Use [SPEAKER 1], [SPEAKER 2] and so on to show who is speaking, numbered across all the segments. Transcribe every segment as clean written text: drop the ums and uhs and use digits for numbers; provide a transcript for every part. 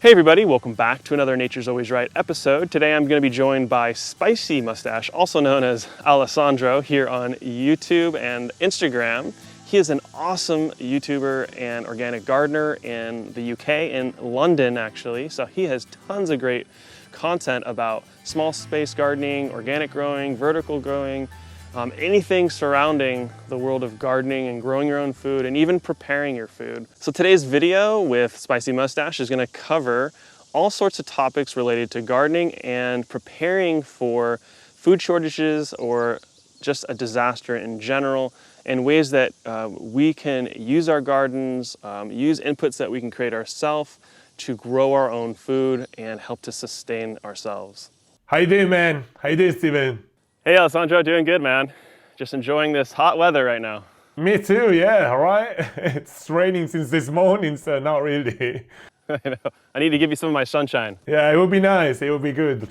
[SPEAKER 1] Hey everybody, welcome back to another Nature's Always Right episode. Today I'm going to be joined by Spicy Moustache, also known as Alessandro, here on YouTube and Instagram. He is an awesome YouTuber and organic gardener in the UK, in London actually. So he has tons of great content about small space gardening, organic growing, vertical growing, anything surrounding the world of gardening and growing your own food and even preparing your food. So today's video with Spicy Moustache is going to cover all sorts of topics related to gardening and preparing for food shortages or just a disaster in general, and ways that we can use our gardens, use inputs that we can create ourselves to grow our own food and help to sustain ourselves.
[SPEAKER 2] How you doing, man? How you doing, Steven?
[SPEAKER 1] Hey Alessandro, doing good, man. Just enjoying this hot weather right now.
[SPEAKER 2] Me too, yeah, right? It's raining since this morning, so not really.
[SPEAKER 1] I know. I need to give you some of my sunshine.
[SPEAKER 2] Yeah, it would be nice, it would be good.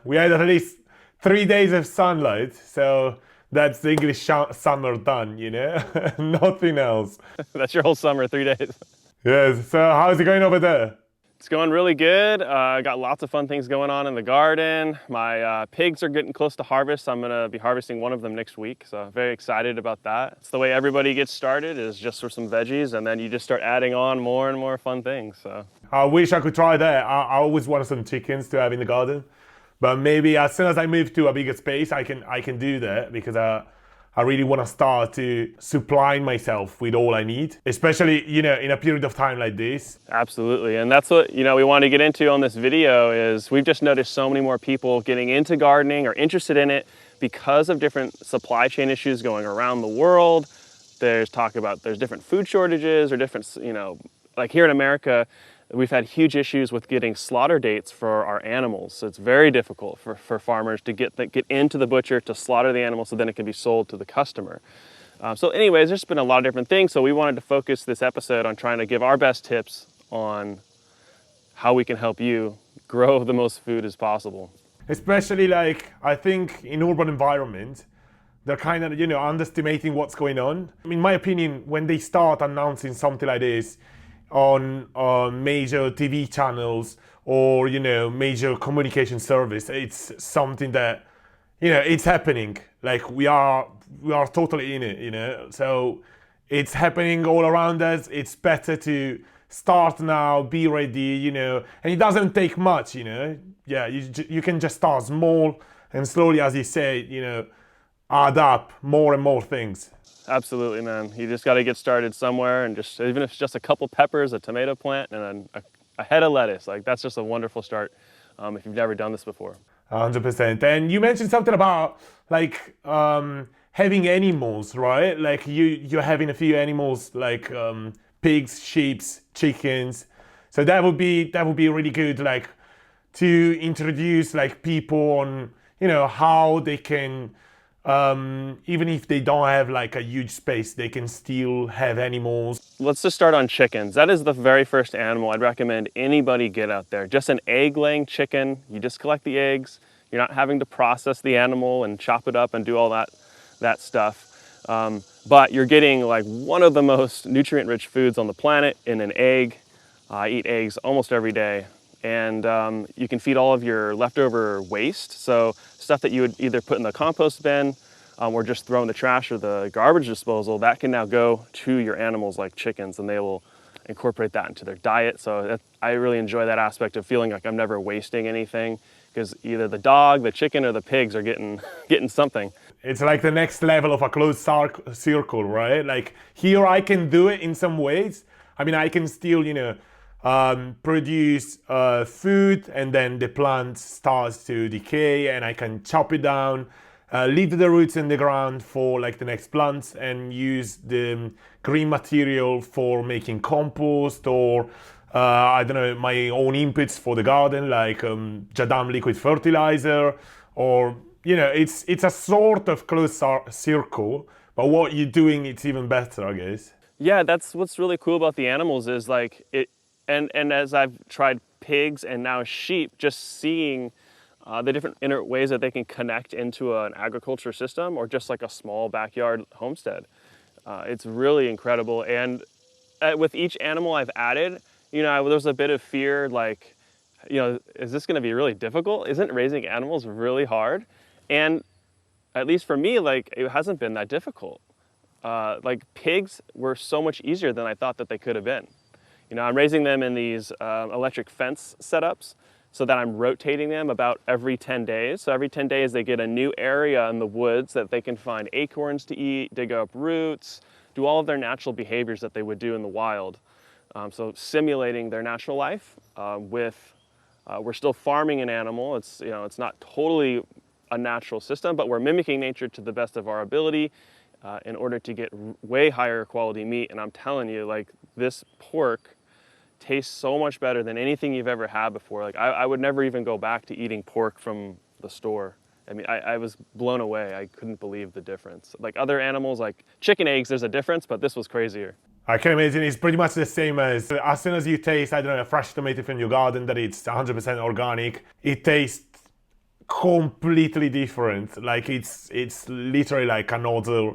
[SPEAKER 2] We had at least 3 days of sunlight, so that's the English summer done, you know? Nothing else.
[SPEAKER 1] That's your whole summer, 3 days.
[SPEAKER 2] Yes, so how's it going over there?
[SPEAKER 1] It's going really good. I got lots of fun things going on in the garden. My pigs are getting close to harvest. I'm gonna be harvesting one of them next week, so very excited about that. It's the way everybody gets started, is just for some veggies, and then you just start adding on more and more fun things. So
[SPEAKER 2] I wish I could try that. I always wanted some chickens to have in the garden, but maybe as soon as I move to a bigger space, I can do that, because I really want to start to supplying myself with all I need, especially, you know, in a period of time like this.
[SPEAKER 1] absolutely, and that's what, you know, we want to get into on this video. Is we've just noticed so many more people getting into gardening or interested in it because of different supply chain issues going around the world. There's talk about there's different food shortages or different, you know, like here in America, we've had huge issues with getting slaughter dates for our animals. So it's very difficult for farmers to get into the butcher to slaughter the animal so then it can be sold to the customer. So anyways, there's been a lot of different things. So we wanted to focus this episode on trying to give our best tips on how we can help you grow the most food as possible.
[SPEAKER 2] Especially, like, I think in urban environment, they're kind of, you know, underestimating what's going on. In my opinion, when they start announcing something like this on major TV channels or, you know, major communication service, it's something that, you know, it's happening. Like, we are totally in it, you know. So it's happening all around us. It's better to start now, be ready, you know. And it doesn't take much, you know. Yeah, you can just start small and slowly, as you say, you know, add up more and more things.
[SPEAKER 1] Absolutely, man. You just got to get started somewhere, and just even if it's just a couple peppers, a tomato plant, and a head of lettuce, like that's just a wonderful start if you've never done this before.
[SPEAKER 2] 100%. And you mentioned something about like having animals, right? Like you're having a few animals, like pigs, sheep, chickens. So that would be really good, like to introduce like people on, you know, how they can. Even if they don't have like a huge space, they can still have animals.
[SPEAKER 1] Let's just start on chickens. That is the very first animal I'd recommend anybody get out there. Just an egg-laying chicken. You just collect the eggs. You're not having to process the animal and chop it up and do all that stuff. But you're getting like one of the most nutrient-rich foods on the planet in an egg. I eat eggs almost every day. And you can feed all of your leftover waste. So stuff that you would either put in the compost bin or just throw in the trash or the garbage disposal, that can now go to your animals like chickens, and they will incorporate that into their diet. So I really enjoy that aspect of feeling like I'm never wasting anything, because either the dog, the chicken, or the pigs are getting something.
[SPEAKER 2] It's like the next level of a closed circle, right? Like here I can do it in some ways. I mean, I can still, you know, produce food, and then the plant starts to decay, and I can chop it down, leave the roots in the ground for like the next plants, and use the green material for making compost, or I don't know, my own inputs for the garden, like JADAM liquid fertilizer, or, you know, it's a sort of closed circle, but what you're doing, it's even better, I guess.
[SPEAKER 1] Yeah, that's what's really cool about the animals is like it. And as I've tried pigs and now sheep, just seeing the different inner ways that they can connect into an agriculture system or just like a small backyard homestead. It's really incredible. And with each animal I've added, there was a bit of fear, like, is this going to be really difficult? Isn't raising animals really hard? And at least for me, like, it hasn't been that difficult. Like, pigs were so much easier than I thought that they could have been. I'm raising them in these electric fence setups so that I'm rotating them about every 10 days. So every 10 days they get a new area in the woods that they can find acorns to eat, dig up roots, do all of their natural behaviors that they would do in the wild. So simulating their natural life we're still farming an animal. It's not totally a natural system, but we're mimicking nature to the best of our ability in order to get way higher quality meat. And I'm telling you, like, this pork tastes so much better than anything you've ever had before. Like, I would never even go back to eating pork from the store. I mean, I was blown away. I couldn't believe the difference. Like other animals, like chicken eggs, there's a difference, but this was crazier.
[SPEAKER 2] I can imagine it's pretty much the same as soon as you taste, I don't know, a fresh tomato from your garden that it's 100% organic, it tastes completely different. Like it's literally like another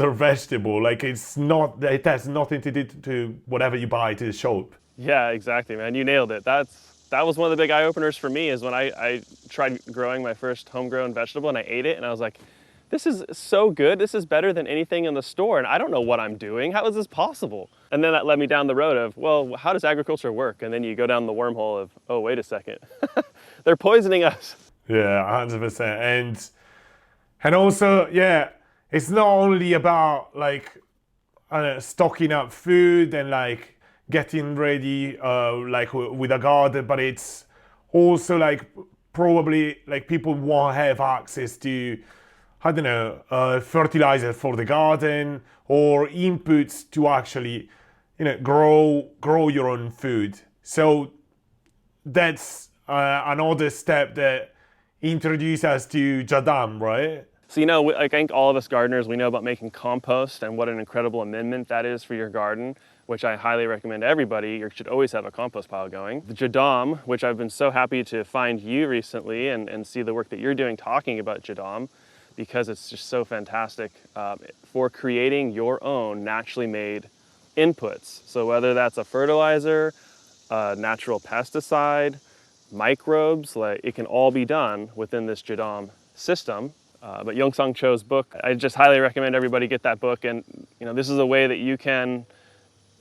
[SPEAKER 2] vegetable. Like it has nothing to do to whatever you buy to the shop.
[SPEAKER 1] Yeah, exactly, man. You nailed it. That was one of the big eye openers for me, is when I tried growing my first homegrown vegetable and I ate it and I was like, this is so good. This is better than anything in the store, and I don't know what I'm doing. How is this possible? And then that led me down the road of, well, how does agriculture work? And then you go down the wormhole of, oh, wait a second. They're poisoning us.
[SPEAKER 2] Yeah, 100%. And also, yeah, it's not only about like stocking up food and like getting ready like with a garden, but it's also like probably like people won't have access to, I don't know, fertilizer for the garden or inputs to actually, grow your own food. So that's another step that introduces us to JADAM, right?
[SPEAKER 1] So, I think all of us gardeners, we know about making compost and what an incredible amendment that is for your garden, which I highly recommend to everybody. You should always have a compost pile going. The JADAM, which I've been so happy to find you recently and see the work that you're doing talking about JADAM, because it's just so fantastic for creating your own naturally made inputs. So whether that's a fertilizer, a natural pesticide, microbes, like it can all be done within this JADAM system. But Young-Sung Cho's book, I just highly recommend everybody get that book. And this is a way that you can,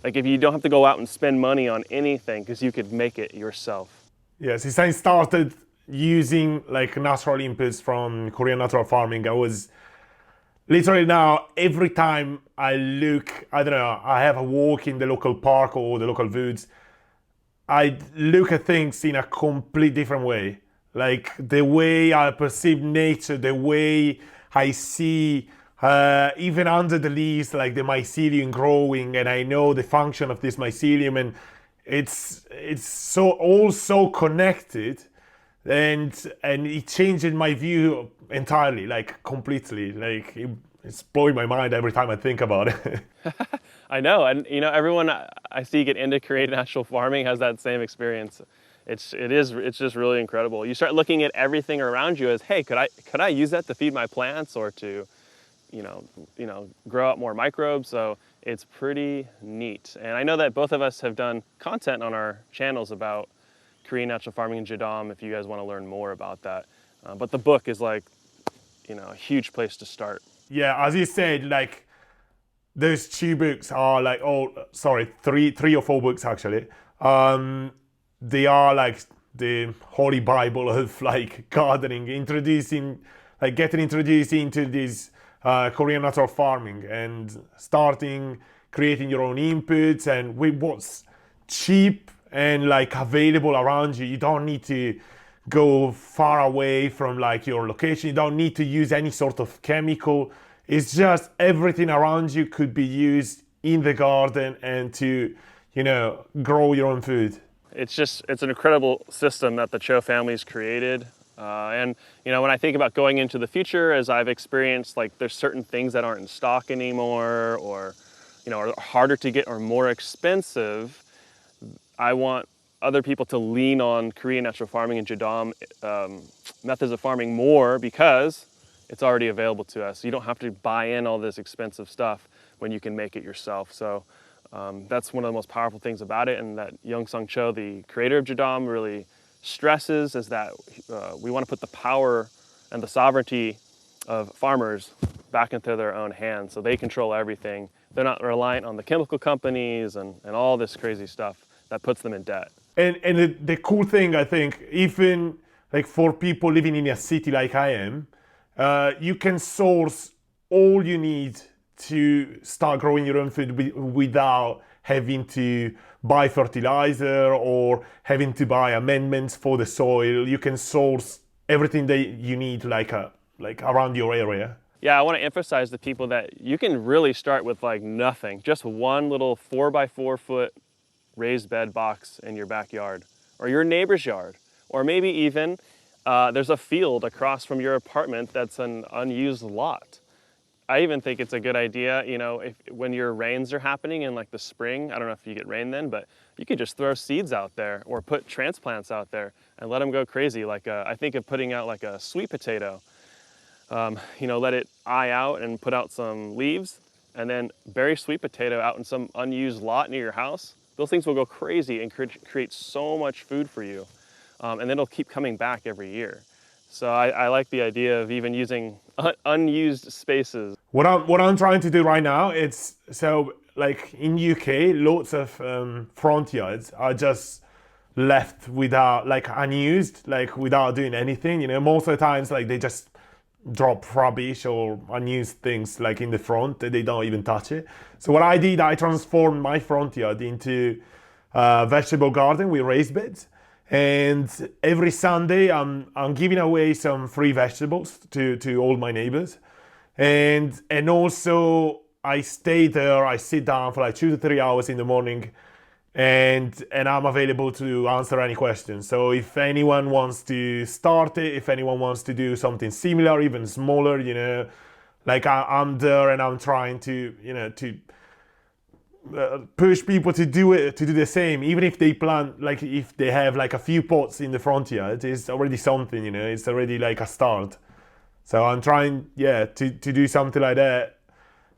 [SPEAKER 1] like, if you don't have to go out and spend money on anything, because you could make it yourself.
[SPEAKER 2] Yes, since I started using like natural inputs from Korean natural farming, I was literally now every time I look, I don't know, I have a walk in the local park or the local woods, I look at things in a complete different way. Like the way I perceive nature, the way I see even under the leaves, like the mycelium growing, and I know the function of this mycelium, and it's so all so connected. And it changed my view entirely, like completely. Like it's blowing my mind every time I think about it.
[SPEAKER 1] I know, and everyone I see get into creative natural farming has that same experience. It's just really incredible. You start looking at everything around you as, hey, could I use that to feed my plants or to, grow out more microbes? So it's pretty neat. And I know that both of us have done content on our channels about Korean natural farming and JADAM if you guys want to learn more about that. But the book is like, a huge place to start.
[SPEAKER 2] Yeah, as you said, like those 2 books are like, three or 4 books actually. They are like the holy Bible of like gardening, getting introduced into this Korean natural farming and starting creating your own inputs and with what's cheap and like available around you. You don't need to go far away from like your location. You don't need to use any sort of chemical. It's just everything around you could be used in the garden and to, grow your own food.
[SPEAKER 1] It's an incredible system that the Cho family's created. And when I think about going into the future, as I've experienced, like there's certain things that aren't in stock anymore or, are harder to get or more expensive. I want other people to lean on Korean natural farming and JADAM methods of farming more because it's already available to us. You don't have to buy in all this expensive stuff when you can make it yourself. So That's one of the most powerful things about it, and that Young-Sung Cho, the creator of JADAM, really stresses is that we want to put the power and the sovereignty of farmers back into their own hands, so they control everything. They're not reliant on the chemical companies and all this crazy stuff that puts them in debt.
[SPEAKER 2] And the cool thing, I think, even like for people living in a city like I am, you can source all you need to start growing your own food without having to buy fertilizer or having to buy amendments for the soil. You can source everything that you need like around your area.
[SPEAKER 1] Yeah, I want to emphasize to people that you can really start with like nothing, just one little 4x4 foot raised bed box in your backyard or your neighbor's yard, or maybe even there's a field across from your apartment that's an unused lot. I even think it's a good idea, you know, when your rains are happening in like the spring, I don't know if you get rain then, but you could just throw seeds out there or put transplants out there and let them go crazy. Like I think of putting out like a sweet potato, you know, let it eye out and put out some leaves, and then bury sweet potato out in some unused lot near your house. Those things will go crazy and create so much food for you. And then it'll keep coming back every year. So I like the idea of even using unused spaces.
[SPEAKER 2] What I'm trying to do right now, it's so like in UK, lots of front yards are just left without, like unused, like without doing anything. You know, most of the times like they just drop rubbish or unused things like in the front that they don't even touch it. So what I did, I transformed my front yard into a vegetable garden with raised beds. And every Sunday, I'm giving away some free vegetables to all my neighbors, and also I stay there. I sit down for like 2 to 3 hours in the morning, and I'm available to answer any questions. So if anyone wants to start it, if anyone wants to do something similar, even smaller, you know, like I'm there and I'm trying to, you know, to push people to do the same, even if they plant, like if they have like a few pots in the front yard, it's already something, you know, it's already like a start. So I'm trying, yeah, to do something like that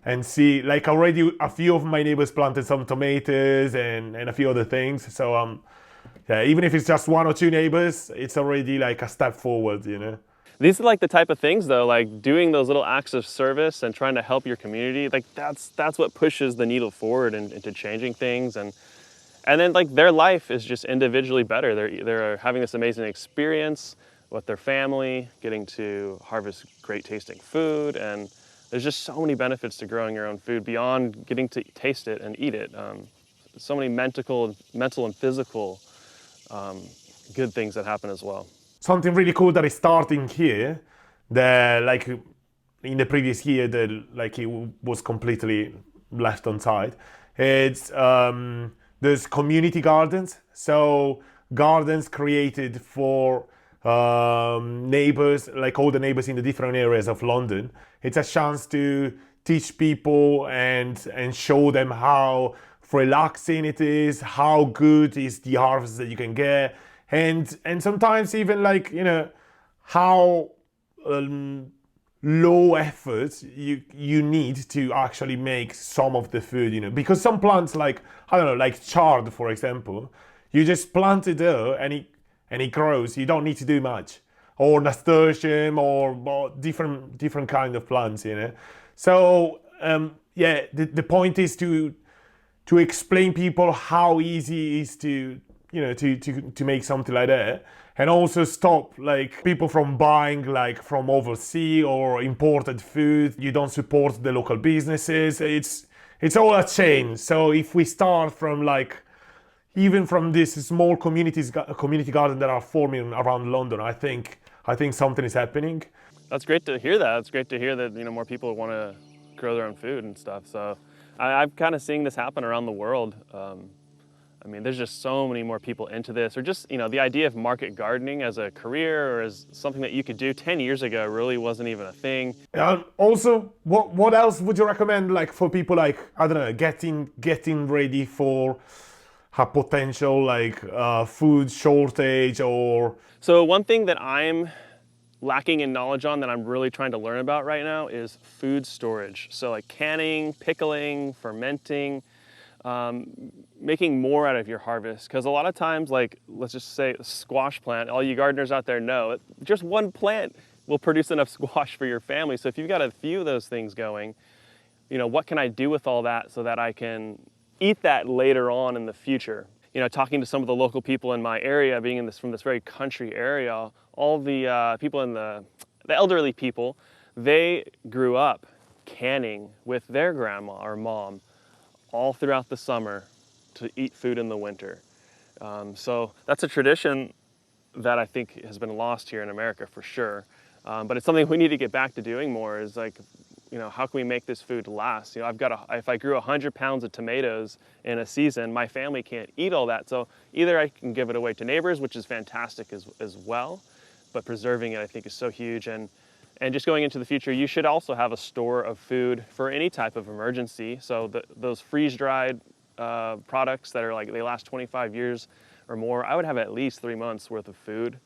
[SPEAKER 2] and see, like already a few of my neighbors planted some tomatoes and a few other things. So yeah, even if it's just 1 or 2 neighbors, it's already like a step forward, you know.
[SPEAKER 1] These are like the type of things though, like doing those little acts of service and trying to help your community, like that's what pushes the needle forward and into changing things. And then like their life is just individually better. They're having this amazing experience with their family, getting to harvest great tasting food, and there's just so many benefits to growing your own food beyond getting to taste it and eat it. So many mental and physical good things that happen as well.
[SPEAKER 2] Something really cool that is starting here, that like in the previous year that like it was completely left on side. It's there's community gardens, so gardens created for neighbors, like all the neighbors in the different areas of London. It's a chance to teach people and show them how relaxing it is, how good is the harvest that you can get. And sometimes even like, you know, how low effort you need to actually make some of the food, you know, because some plants, like, I don't know, like chard, for example, you just plant it there and it grows. You don't need to do much. Or nasturtium or different kind of plants, you know. So yeah, the point is to explain people how easy it is to, you know, to make something like that, and also stop like people from buying like from overseas or imported food. You don't support the local businesses. It's all a chain. So if we start from like even from this small community garden that are forming around London, I think something is happening.
[SPEAKER 1] That's great to hear that. It's great to hear that, you know, more people want to grow their own food and stuff. So I'm kind of seeing this happen around the world. I mean, there's just so many more people into this, or just, you know, the idea of market gardening as a career or as something that you could do 10 years ago really wasn't even a thing.
[SPEAKER 2] Also, what else would you recommend, like for people like, I don't know, getting ready for a potential like food shortage or?
[SPEAKER 1] So one thing that I'm lacking in knowledge on that I'm really trying to learn about right now is food storage. So like canning, pickling, fermenting. making more out of your harvest. Because a lot of times, like, let's just say a squash plant, all you gardeners out there know, just one plant will produce enough squash for your family. So if you've got a few of those things going, you know, what can I do with all that so that I can eat that later on in the future? You know, talking to some of the local people in my area, being from this very country area, all the people in the elderly people, they grew up canning with their grandma or mom all throughout the summer to eat food in the winter. So that's a tradition that I think has been lost here in America for sure. But it's something we need to get back to doing more, is like, you know, how can we make this food last? You know, if I grew 100 pounds of tomatoes in a season, my family can't eat all that. So either I can give it away to neighbors, which is fantastic as well, but preserving it I think is so huge. And just going into the future, you should also have a store of food for any type of emergency. So those freeze-dried products that are like, they last 25 years or more, I would have at least 3 months worth of food.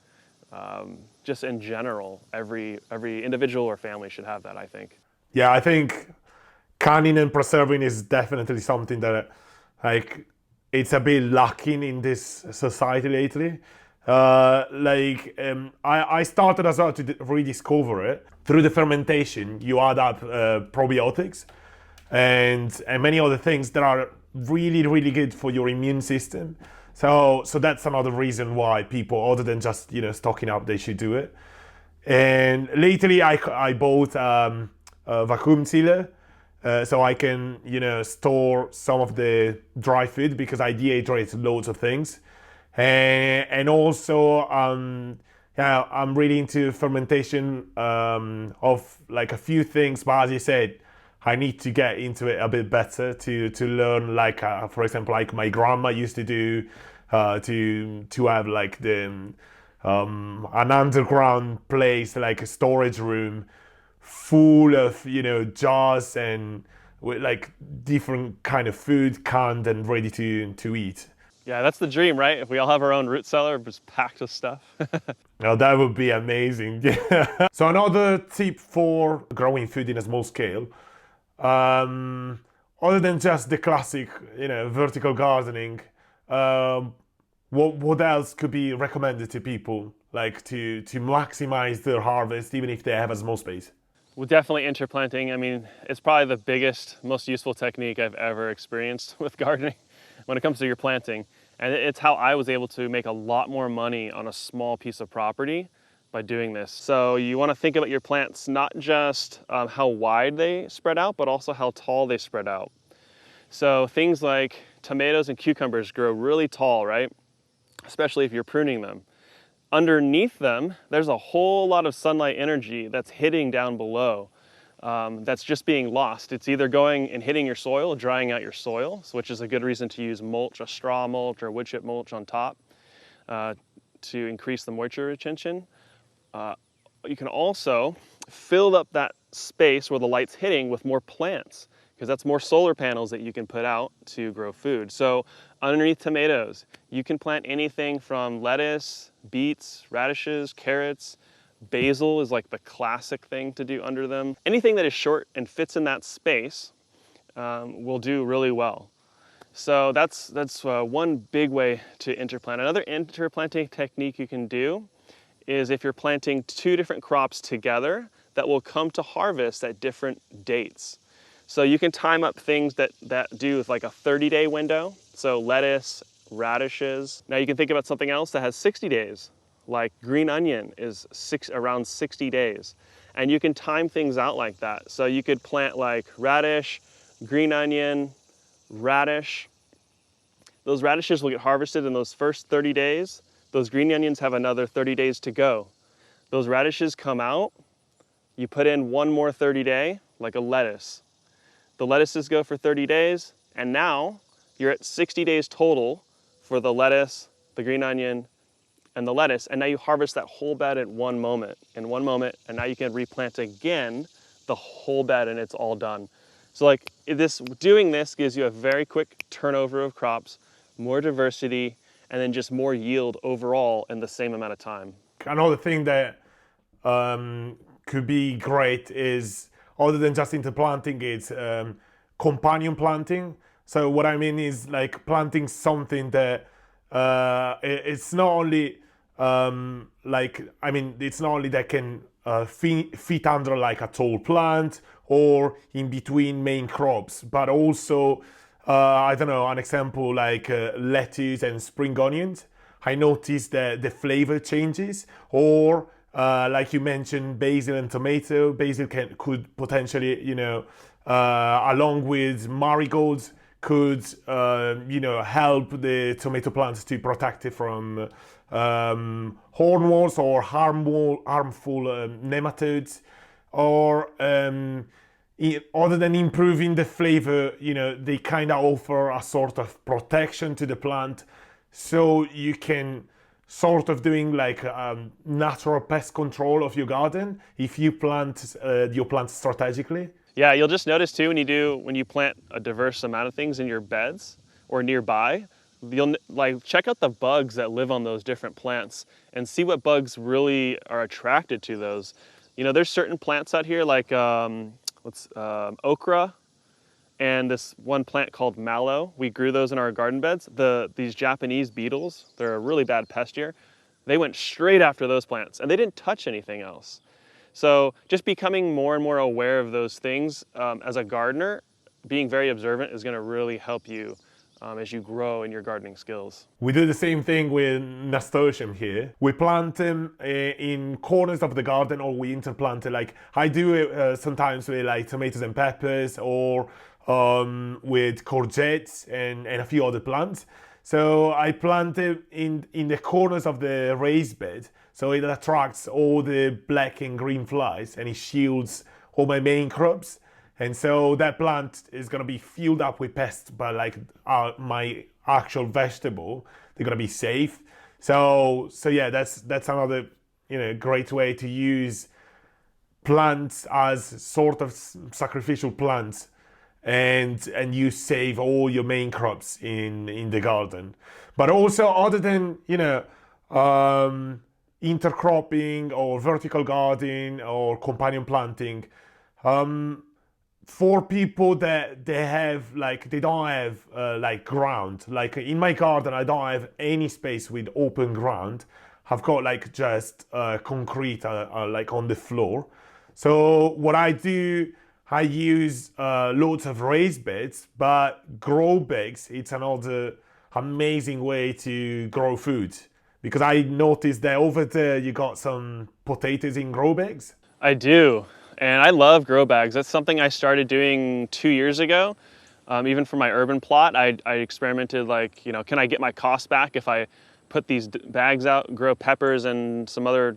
[SPEAKER 1] Just in general, every individual or family should have that, I think.
[SPEAKER 2] Yeah, I think canning and preserving is definitely something that, like, it's a bit lacking in this society lately. I started as well to rediscover it through the fermentation. You add up probiotics and many other things that are really, really good for your immune system. So that's another reason why people, other than just, you know, stocking up, they should do it. And lately I bought a vacuum sealer, so I can, you know, store some of the dry food, because I dehydrate loads of things. And also, yeah, I'm really into fermentation of like a few things, but as you said, I need to get into it a bit better to learn, like, for example, like my grandma used to do, to have like an underground place, like a storage room full of, you know, jars and with like different kind of food canned and ready to eat.
[SPEAKER 1] Yeah, that's the dream, right? If we all have our own root cellar, just packed with stuff.
[SPEAKER 2] Now that would be amazing. So another tip for growing food in a small scale, other than just the classic, you know, vertical gardening, what else could be recommended to people, like to maximize their harvest, even if they have a small space?
[SPEAKER 1] Well, definitely interplanting. I mean, it's probably the biggest, most useful technique I've ever experienced with gardening when it comes to your planting. And it's how I was able to make a lot more money on a small piece of property by doing this. So you want to think about your plants, not just how wide they spread out, but also how tall they spread out. So things like tomatoes and cucumbers grow really tall, right? Especially if you're pruning them. Underneath them, there's a whole lot of sunlight energy that's hitting down below. That's just being lost. It's either going and hitting your soil, drying out your soil, which is a good reason to use mulch, a straw mulch or wood chip mulch on top to increase the moisture retention. You can also fill up that space where the light's hitting with more plants, because that's more solar panels that you can put out to grow food. So underneath tomatoes, you can plant anything from lettuce, beets, radishes, carrots. Basil is like the classic thing to do under them. Anything that is short and fits in that space will do really well. So that's one big way to interplant. Another interplanting technique you can do is if you're planting two different crops together that will come to harvest at different dates. So you can time up things that do with like a 30-day window. So lettuce, radishes. Now you can think about something else that has 60 days. Like green onion is around 60 days. And you can time things out like that. So you could plant like radish, green onion, radish. Those radishes will get harvested in those first 30 days. Those green onions have another 30 days to go. Those radishes come out, you put in one more 30-day, like a lettuce. The lettuces go for 30 days, and now you're at 60 days total for the lettuce, the green onion, and the lettuce, and now you harvest that whole bed in one moment, and now you can replant again the whole bed and it's all done. So like doing this gives you a very quick turnover of crops, more diversity, and then just more yield overall in the same amount of time.
[SPEAKER 2] Another thing that could be great is, other than just interplanting, it's companion planting. So what I mean is like planting something that it's not only it's not only that can fit under like a tall plant or in between main crops, but also I don't know, an example like lettuce and spring onions. I noticed that the flavor changes, or like you mentioned, basil and tomato. Basil could potentially, along with marigolds, could help the tomato plants to protect it from hornworms or harmful nematodes, or other than improving the flavor, they kind of offer a sort of protection to the plant, so you can sort of doing like natural pest control of your garden if you plant your plants strategically.
[SPEAKER 1] Yeah, you'll just notice too when you plant a diverse amount of things in your beds or nearby, you'll like check out the bugs that live on those different plants and see what bugs really are attracted to those. There's certain plants out here like okra and this one plant called mallow. We grew those in our garden beds. These Japanese beetles, they're a really bad pest here. They went straight after those plants and they didn't touch anything else. So just becoming more and more aware of those things as a gardener, being very observant is going to really help you as you grow in your gardening skills.
[SPEAKER 2] We do the same thing with nasturtium here. We plant them in corners of the garden, or we interplant it. Like I do it sometimes with like tomatoes and peppers, or with courgettes and a few other plants. So I plant it in the corners of the raised bed, so it attracts all the black and green flies and it shields all my main crops. And so that plant is gonna be filled up with pests, but like my actual vegetable, they're gonna be safe. So yeah, that's another great way to use plants as sort of sacrificial plants, and you save all your main crops in the garden. But also, other than intercropping or vertical gardening or companion planting, for people that they don't have like ground, like in my garden I don't have any space with open ground. I've got like just concrete like on the floor. So what I do, I use loads of raised beds, but grow bags, it's another amazing way to grow food. Because I noticed that over there you got some potatoes in grow bags.
[SPEAKER 1] I do, and I love grow bags. That's something I started doing 2 years ago. Even for my urban plot, I experimented like, can I get my costs back if I put these bags out, grow peppers and some other,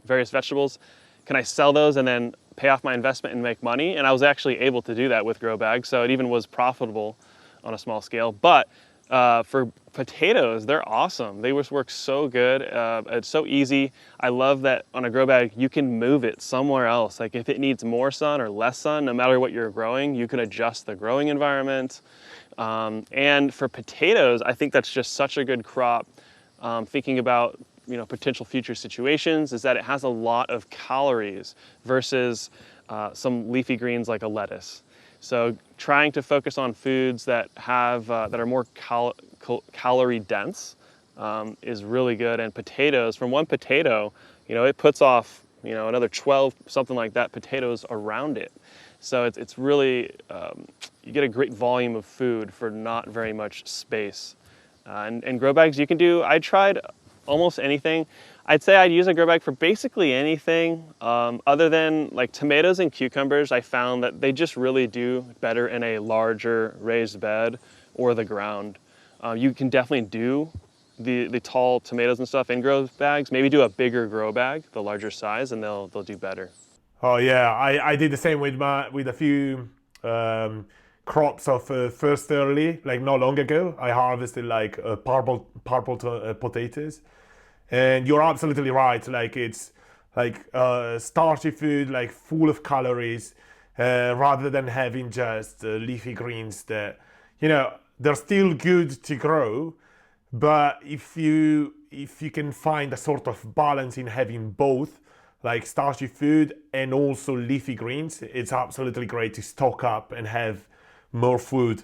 [SPEAKER 1] various vegetables? Can I sell those and then pay off my investment and make money? And I was actually able to do that with grow bags, so it even was profitable on a small scale. But for potatoes, they're awesome. They just work so good. It's so easy. I love that on a grow bag, you can move it somewhere else. Like if it needs more sun or less sun, no matter what you're growing, you can adjust the growing environment. And for potatoes, I think that's just such a good crop. Thinking about potential future situations, is that it has a lot of calories versus some leafy greens like a lettuce. So trying to focus on foods that have that are more calorie dense is really good. And potatoes, from one potato, it puts off another 12, something like that, potatoes around it. So it's really you get a great volume of food for not very much space. And grow bags, you can do. I tried almost anything. I'd say I'd use a grow bag for basically anything other than like tomatoes and cucumbers. I found that they just really do better in a larger raised bed or the ground. You can definitely do the tall tomatoes and stuff in grow bags. Maybe do a bigger grow bag, the larger size, and they'll do better.
[SPEAKER 2] Oh yeah, I did the same with a few crops of first early, like not long ago. I harvested like purple potatoes. And you're absolutely right. Like it's like starchy food, like full of calories, rather than having just leafy greens that, they're still good to grow, but if you can find a sort of balance in having both, like starchy food and also leafy greens, it's absolutely great to stock up and have more food.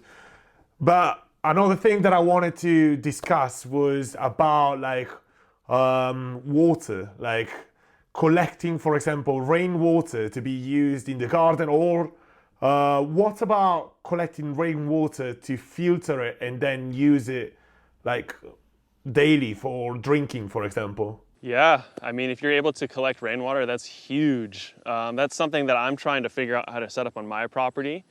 [SPEAKER 2] But another thing that I wanted to discuss was about like water, like collecting, for example, rainwater to be used in the garden, or what about collecting rainwater to filter it and then use it like daily for drinking, for example?
[SPEAKER 1] Yeah, I mean, if you're able to collect rainwater, that's huge. That's something that I'm trying to figure out how to set up on my property.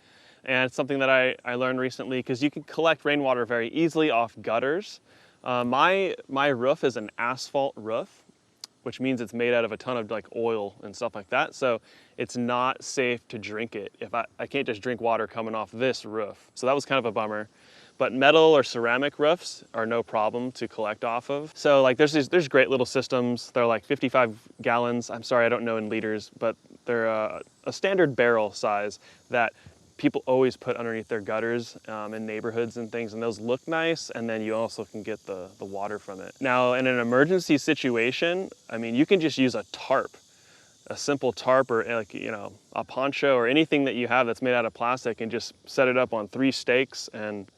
[SPEAKER 1] And it's something that I learned recently because you can collect rainwater very easily off gutters. My roof is an asphalt roof, which means it's made out of a ton of like oil and stuff like that. So it's not safe to drink it. If I can't just drink water coming off this roof. So that was kind of a bummer. But metal or ceramic roofs are no problem to collect off of. So like there's great little systems. They're like 55 gallons. I'm sorry, I don't know in liters, but they're a standard barrel size that people always put underneath their gutters in neighborhoods and things, and those look nice, and then you also can get the water from it. Now, in an emergency situation, I mean, you can just use a tarp, a simple tarp, or like, you know, a poncho or anything that you have that's made out of plastic, and just set it up on 3 stakes and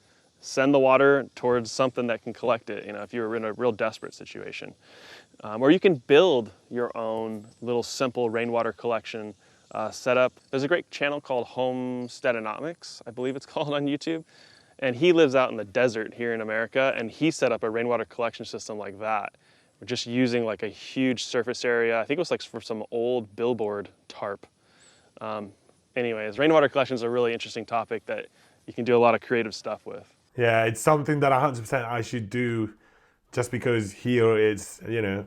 [SPEAKER 1] send the water towards something that can collect it, you know, if you're in a real desperate situation. Or you can build your own little simple rainwater collection setup. There's a great channel called Homesteadonomics, I believe it's called, on YouTube. And he lives out in the desert here in America, and he set up a rainwater collection system like that. We're just using like a huge surface area. I think it was like for some old billboard tarp. Anyways, rainwater collection is a really interesting topic that you can do a lot of creative stuff with.
[SPEAKER 2] Yeah, it's something that 100% I should do, just because here it's, you know,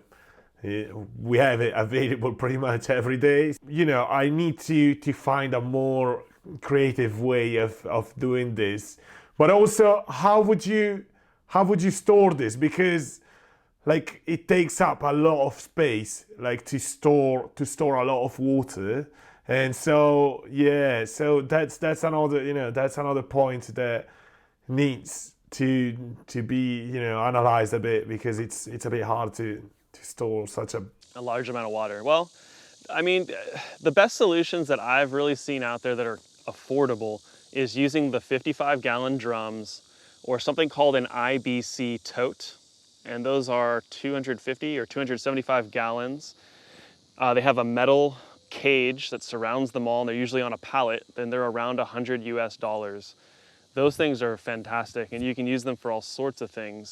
[SPEAKER 2] we have it available pretty much every day. You know, I need to find a more creative way of doing this. But also, how would you store this? Because like it takes up a lot of space, like to store a lot of water. And so yeah, so that's another, you know, that's another point that needs to be, you know, analyzed a bit, because it's a bit hard to store such
[SPEAKER 1] A large amount of water. Well, I mean, the best solutions that I've really seen out there that are affordable is using the 55-gallon drums or something called an IBC tote. And those are 250 or 275 gallons. They have a metal cage that surrounds them all, and they're usually on a pallet, and they're around $100 US. Those things are fantastic, and you can use them for all sorts of things.